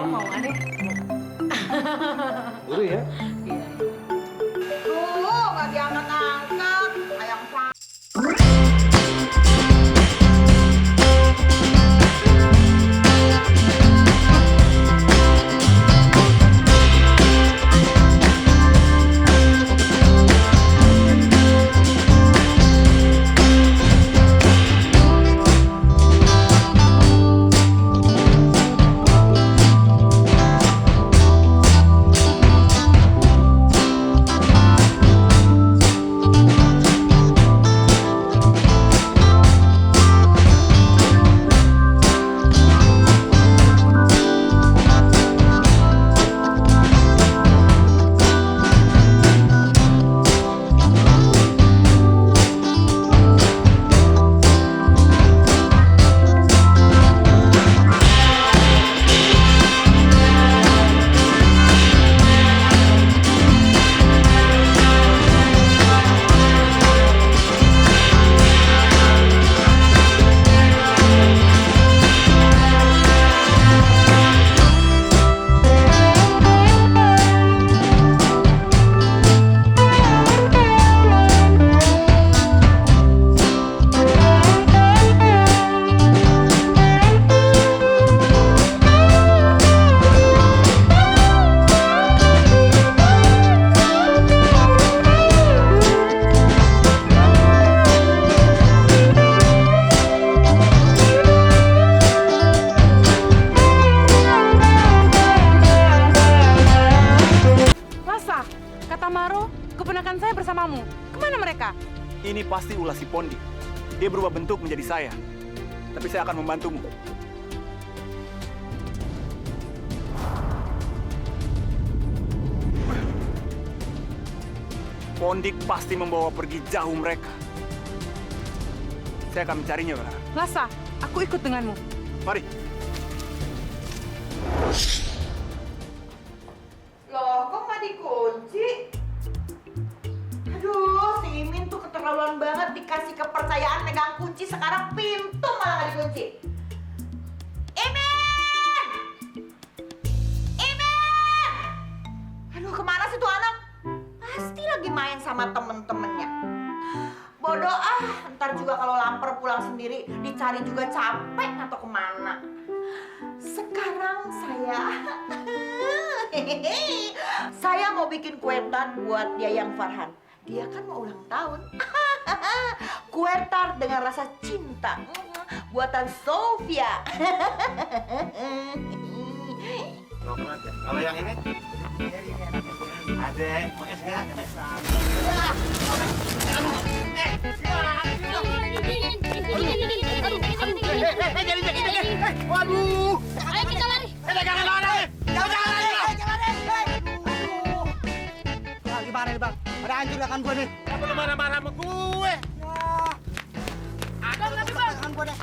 Kamu mau nggak deh? Buru ya? Iya. Tuh, nggak diangkat-angkat. Ayam Lasa, kata Maro, keponakan saya bersamamu. Kemana mereka? Ini pasti ulah si Pondi. Dia berubah bentuk menjadi saya. Tapi saya akan membantumu. Pondik pasti membawa pergi jauh mereka. Saya akan mencarinya, Bara. Lasa, aku ikut denganmu. Mari. Loh, kok nggak dikunci? Aduh, si Imin tuh keterlaluan banget dikasih kepercayaan megang kunci, sekarang pintu malah nggak dikunci. Imin! Imin! Aduh, kemana sih tuh anak? Pasti lagi main sama temen-temennya. Bodoh ah, ntar juga kalau lapar pulang sendiri, dicari juga capek atau kemana. Sekarang saya mau bikin kue tart buat dia yang Farhan. Dia kan mau ulang tahun. Kue tart dengan rasa cinta buatan Sofia. Kalau yang ini? Ada, waduh! Ayo kita lari. Jangan lari! Jangan lari! Gimana nih, Bang? Ada hancur kan gue nih. Kenapa lu marah-marah sama gue? Ada nggak sih, Bang? Kan gue deh.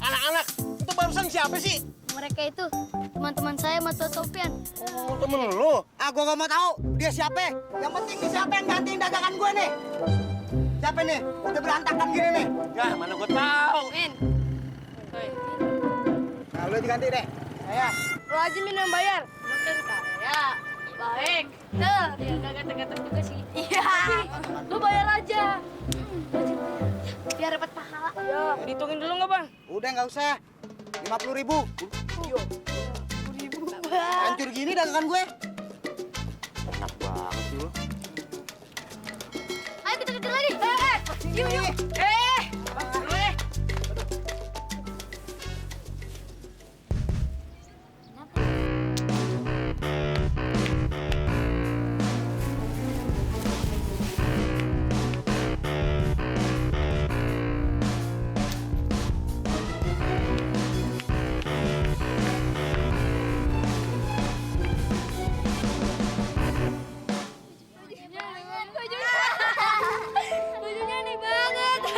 Anak-anak, itu barusan siapa sih? Mereka itu teman-teman saya sama Tuan Sofian. Oh, temen lu? Ah, gue gak mau tahu dia siapa. Yang penting nih siapa yang gantiin dagangan gue nih. Siapa nih? Udah berantakan gini nih. Ya, mana gue tahu. Men. Nah, lu diganti deh. Saya. Lo aja Min yang bayar. Makin kaya. Baik. Tuh, dia ganteng-ganteng juga sih. Iya. Lo bayar aja. Biar dapat pahala. Ya, dihitungin dulu nggak, Bang? Udah nggak usah. 50.000. Hancur gini dagangan gue. Enak banget sih lu. Ayo kita kejar lagi. Yuk, yuk. Bajunya nih banget.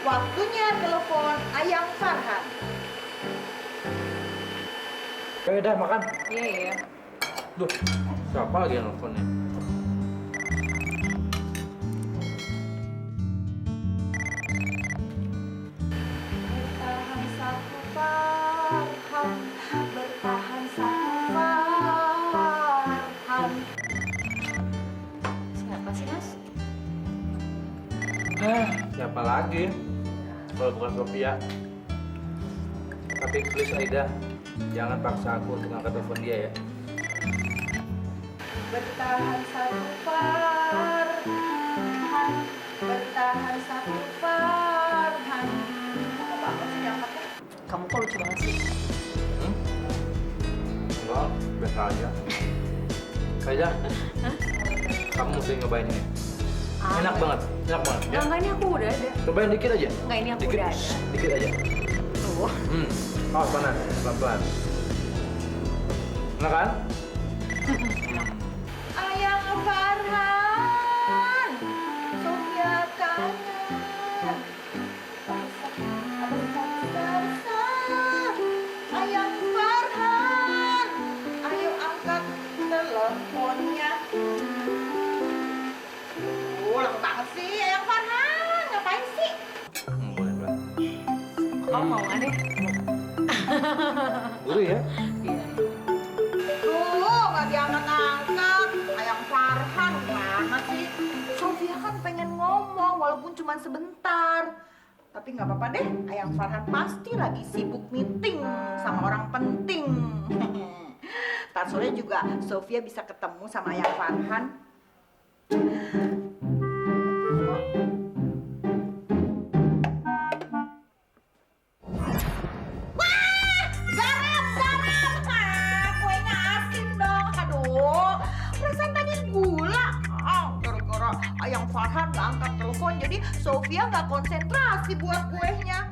Waktunya telepon Ayang Farhan. Ya udah makan. Iya, iya. Duh, siapa lagi yang nelfonnya? Bertahan satu Farhan, bertahan satu Farhan. Siapa sih, Mas? Siapa lagi? Kalau bukan Sophia. Tapi please Aida, jangan paksa aku untuk ngangkat telepon dia ya. Bertahan satu Farhan, bertahan satu Farhan. Kamu banget sih diangkatnya? Kamu kok lucu banget sih? Enggak, biasa aja. Aida, kamu mesti nyobain ini. Enak banget ya. Enggak, ini aku udah ada. Cobain dikit aja. Enggak, ini aku Dikit, udah ada. dikit aja. Tuh. Oh panas, pelan-pelan. Enak kan? Ayang Farhan, Sophia kangen. Ayang Farhan, ayo angkat teleponnya. Lama banget sih, Ayang Farhan, ngapain sih? Boleh, boleh. Kamu mau nggak deh? Guru ya? Tuh, nggak diangkat-angkat. Ayang Farhan, mana sih? Sofia kan pengen ngomong, walaupun cuma sebentar. Tapi nggak apa-apa deh, Ayang Farhan pasti lagi sibuk meeting sama orang penting. Ntar sore juga Sofia bisa ketemu sama Ayang Farhan. Garam! Ah, kuenya asin dong. Aduh, perasaan tadi gula. Gara-gara Ayang Farhan nggak angkat telepon, jadi Sofia nggak konsentrasi buat kuenya.